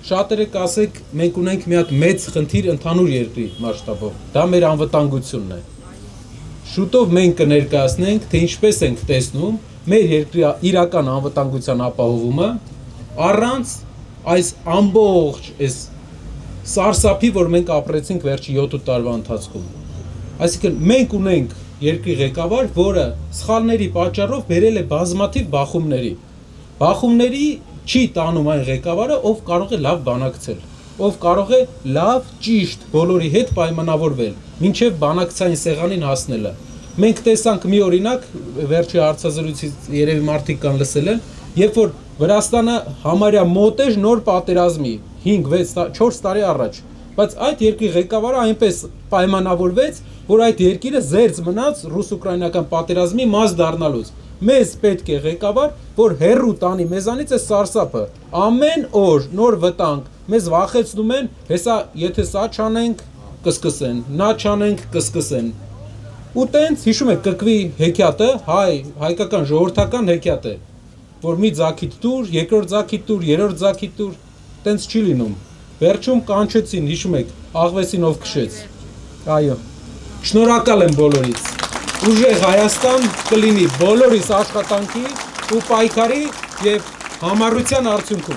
շատերը կասեք, մենք ունենք մի հատ մեծ խնդիր ընդհանուր երկրի մասշտաբով, դա մեր անվտանգությունն է։ Շուտով մենք կներկայացնենք, թե ինչպես ենք տեսնում մեր երկրի իրական անվտանգության ապահովումը առանց այս ամբողջ այս սարսափի, որ մենք ապրեցինք վերջի 7 տարվա ընթացքում։ Այսինքն մենք ունենք երկրի ղեկավար, որը սխալների պատճառով բերել է բազմաթիվ բախումների չի տանում այն ղեկավարը, ով կարող է լավ բանակցել, ով կարող է լավ, ճիշտ բոլորի հետ պայմանավորվել, մինչև բանակցային սեղանին հասնելը։ Մենք տեսանք մի օրինակ, վերջի հարցազրույցից երևի մարդիկ կան լսել են, երբ որ Վրաստանը համարյա մոտ էր նոր պատերազմի 5-6-4 տարի առաջ, բայց այդ երկրի ղեկավարը այնպես պայմանավորվեց, որ այդ երկիրը զերծ մնաց ռուս-ուկրաինական պատերազմի մաս դառնալուց։ Մեզ պետք է ղեկավար, որ հեռու տանի մեզանից է սարսափը։ Ամեն օր նոր վտանգ, մեզ վախեցնում են, հեսա եթե սա չանենք, կսկսեն, նա չանենք, կսկսեն։ Ու տենց հիշում եք կկվի հեքիաթը, հայկական ժողովրդական հեքիաթ է, որ մի ձագիթ տուր, երկրորդ ձագիթ տուր, երրորդ ձագիթ տուր, տենց չի լինում։ Վերջում կանչեցին, հիշում եք, աղվեսին ով քշեց։ Այո։ Շնորհակալ եմ բոլորից։ Ուժեղ Հայաստան կլինի բոլորիս աշխատանքի ու պայքարի եւ համառության արդյունքում։